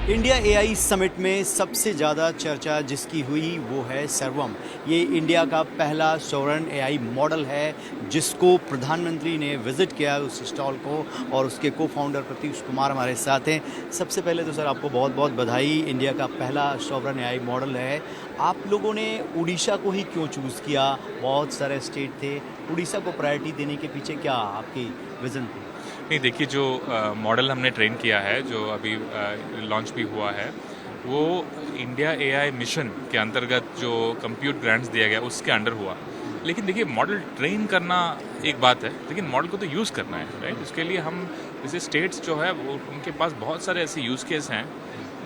India AI summit में सबसे ज़्यादा चर्चा जिसकी हुई वो है सर्वम। ये इंडिया का पहला सॉवरेन एआई मॉडल है जिसको प्रधानमंत्री ने विज़िट किया उस स्टॉल को, और उसके को फाउंडर प्रतीश कुमार हमारे साथ हैं। सबसे पहले तो सर आपको बहुत बहुत बधाई, इंडिया का पहला सॉवरेन एआई मॉडल है। आप लोगों ने उड़ीसा को ही क्यों चूज़ किया? बहुत सारे स्टेट थे, उड़ीसा को प्रायोरिटी देने के पीछे क्या आपकी विज़न थी? नहीं, देखिए जो मॉडल हमने ट्रेन किया है, जो अभी लॉन्च भी हुआ है, वो इंडिया एआई मिशन के अंतर्गत जो कंप्यूट ग्रांट्स दिया गया उसके अंडर हुआ। लेकिन देखिए, मॉडल ट्रेन करना एक बात है, लेकिन मॉडल को तो यूज़ करना है, राइट? उसके लिए हम जैसे स्टेट्स जो है वो उनके पास बहुत सारे ऐसे यूज़ केस हैं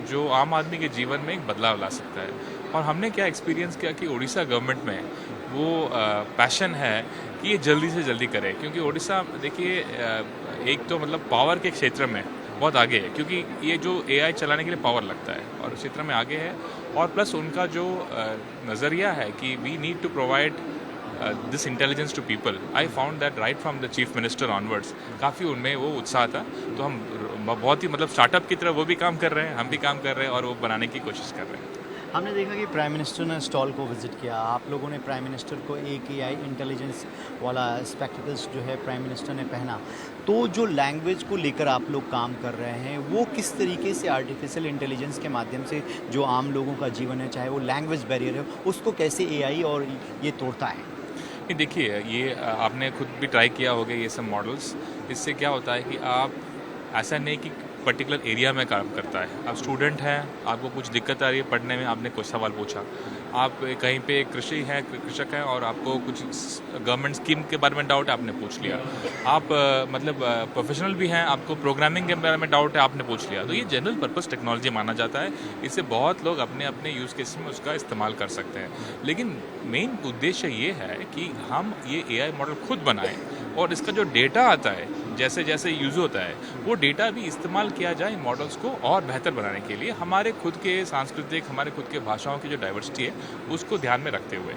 जो आम आदमी के जीवन में एक बदलाव ला सकता है। और हमने क्या एक्सपीरियंस किया कि उड़ीसा गवर्नमेंट में वो पैशन है कि ये जल्दी से जल्दी करे, क्योंकि उड़ीसा देखिए एक तो मतलब पावर के क्षेत्र में बहुत आगे है, क्योंकि ये जो एआई चलाने के लिए पावर लगता है और उस क्षेत्र में आगे है। और प्लस उनका जो नज़रिया है कि we need to provide this intelligence to people, I found that right from the chief minister onwards काफ़ी उनमें वो उत्साह था। तो हम बहुत ही मतलब स्टार्टअप की तरह वो भी काम कर रहे हैं, हम भी काम कर रहे हैं और वो बनाने की कोशिश कर रहे हैं। हमने देखा कि प्राइम मिनिस्टर ने स्टॉल को विज़िट किया, आप लोगों ने प्राइम मिनिस्टर को एक एआई इंटेलिजेंस वाला स्पेक्टिकल्स जो है प्राइम मिनिस्टर ने पहना। तो जो लैंग्वेज को लेकर आप लोग काम कर रहे हैं वो किस तरीके से आर्टिफिशियल इंटेलिजेंस के माध्यम से जो आम लोगों का जीवन है, चाहे वो लैंग्वेज बैरियर है, उसको कैसे एआई और ये तोड़ता है? नहीं, देखिए ये आपने खुद भी ट्राई किया होगा ये सब मॉडल्स। इससे क्या होता है कि आप ऐसा नहीं कि पर्टिकुलर एरिया में काम करता है। आप स्टूडेंट हैं, आपको कुछ दिक्कत आ रही है पढ़ने में, आपने कुछ सवाल पूछा। आप कहीं पे कृषि हैं, कृषक हैं और आपको कुछ गवर्नमेंट स्कीम के बारे में डाउट है, आपने पूछ लिया। आप मतलब प्रोफेशनल भी हैं, आपको प्रोग्रामिंग के बारे में डाउट है, आपने पूछ लिया। तो ये जनरल पर्पस टेक्नोलॉजी माना जाता है। इससे बहुत लोग अपने अपने यूज़ केस में उसका इस्तेमाल कर सकते हैं। लेकिन मेन उद्देश्य ये है कि हम ये एआई मॉडल खुद बनाएं और इसका जो डेटा आता है, जैसे जैसे यूज़ होता है, वो डेटा भी इस्तेमाल किया जाए मॉडल्स को और बेहतर बनाने के लिए, हमारे खुद के सांस्कृतिक, हमारे खुद के भाषाओं की जो डाइवर्सिटी है उसको ध्यान में रखते हुए।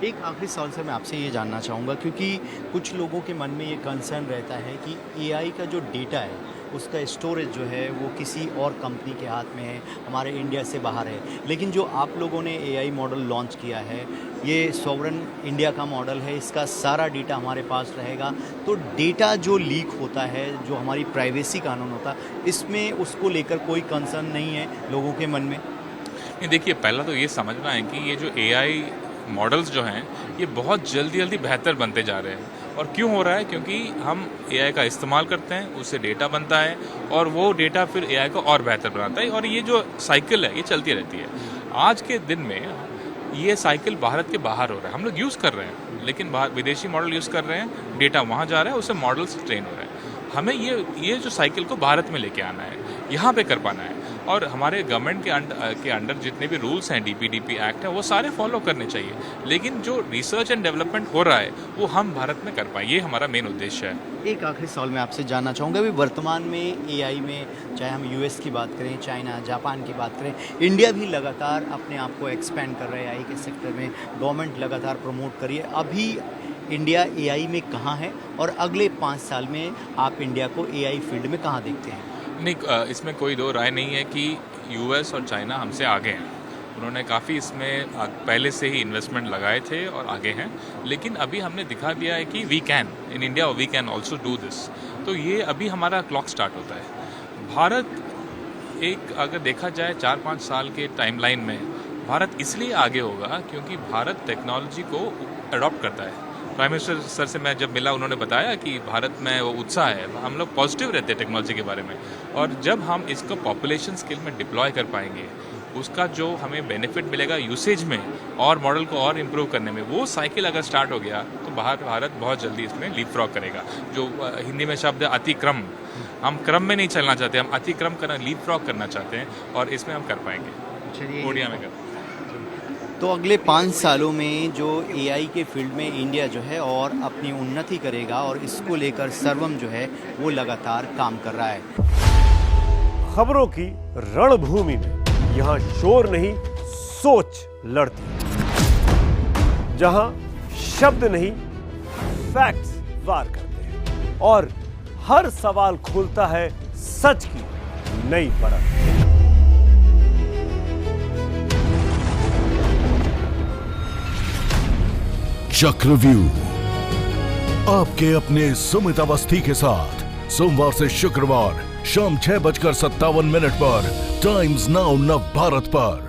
एक आखिरी सवाल सर मैं आपसे ये जानना चाहूँगा, क्योंकि कुछ लोगों के मन में ये कंसर्न रहता है कि एआई का जो डेटा है उसका स्टोरेज जो है वो किसी और कंपनी के हाथ में है, हमारे इंडिया से बाहर है। लेकिन जो आप लोगों ने एआई मॉडल लॉन्च किया है, ये सॉवरेन इंडिया का मॉडल है, इसका सारा डेटा हमारे पास रहेगा। तो डेटा जो लीक होता है, जो हमारी प्राइवेसी कानून होता है, इसमें उसको लेकर कोई कंसर्न नहीं है लोगों के मन में? नहीं, देखिए पहला तो ये समझना है कि ये जो एआई मॉडल्स जो हैं ये बहुत जल्दी जल्दी बेहतर बनते जा रहे हैं। और क्यों हो रहा है? क्योंकि हम एआई का इस्तेमाल करते हैं, उससे डेटा बनता है और वो डेटा फिर एआई को और बेहतर बनाता है, और ये जो साइकिल है ये चलती रहती है। आज के दिन में ये साइकिल भारत के बाहर हो रहा है, हम लोग यूज़ कर रहे हैं लेकिन विदेशी मॉडल यूज़ कर रहे हैं, डेटा वहाँ जा रहा है, उससे मॉडल्स ट्रेन हो रहे हैं। हमें ये जो साइकिल को भारत में लेके आना है, यहाँ पे कर पाना है। और हमारे गवर्नमेंट के अंडर जितने भी रूल्स हैं, डीपीडीपी एक्ट है, वो सारे फॉलो करने चाहिए। लेकिन जो रिसर्च एंड डेवलपमेंट हो रहा है वो हम भारत में कर पाएँ, ये हमारा मेन उद्देश्य है। एक आखिरी सवाल मैं आपसे जानना चाहूँगा, अभी वर्तमान में एआई में चाहे हम यूएस की बात करें, चाइना, जापान की बात करें, इंडिया भी लगातार अपने आप को एक्सपेंड कर रहा है एआई के सेक्टर में, गवर्नमेंट लगातार प्रमोट करिए। अभी इंडिया एआई में कहाँ है और अगले 5 साल में आप इंडिया को एआई फील्ड में कहाँ देखते हैं? नहीं, इसमें कोई दो राय नहीं है कि यूएस और चाइना हमसे आगे हैं। उन्होंने काफ़ी इसमें पहले से ही इन्वेस्टमेंट लगाए थे और आगे हैं। लेकिन अभी हमने दिखा दिया है कि we can in India, we can also do this. तो ये अभी हमारा क्लॉक स्टार्ट होता है। भारत एक अगर देखा जाए 4-5 साल के टाइमलाइन में, भारत इसलिए आगे होगा क्योंकि भारत टेक्नोलॉजी को अडॉप्ट करता है। प्राइम मिनिस्टर सर से मैं जब मिला, उन्होंने बताया कि भारत में वो उत्साह है, हम लोग पॉजिटिव रहते हैं टेक्नोलॉजी के बारे में। और जब हम इसको पॉपुलेशन स्केल में डिप्लॉय कर पाएंगे, उसका जो हमें बेनिफिट मिलेगा यूसेज में और मॉडल को और इम्प्रूव करने में, वो साइकिल अगर स्टार्ट हो गया तो भारत बहुत जल्दी इसमें लीपफ्रॉग करेगा। जो हिंदी में शब्द है अतिक्रम, हम क्रम में नहीं चलना चाहते, हम अतिक्रम करना, लीपफ्रॉग करना चाहते हैं, और इसमें हम कर पाएंगे, ओडिया में कर। तो अगले 5 सालों में जो एआई के फील्ड में इंडिया जो है और अपनी उन्नति करेगा, और इसको लेकर सर्वम जो है वो लगातार काम कर रहा है। खबरों की रणभूमि में यहाँ शोर नहीं, सोच लड़ती है। जहाँ शब्द नहीं, फैक्ट्स वार करते हैं और हर सवाल खोलता है सच की नई परत। चक्रव्यूह आपके अपने सुमित अवस्थी के साथ सोमवार से शुक्रवार शाम 6:57 पर टाइम्स नाउ नव भारत पर।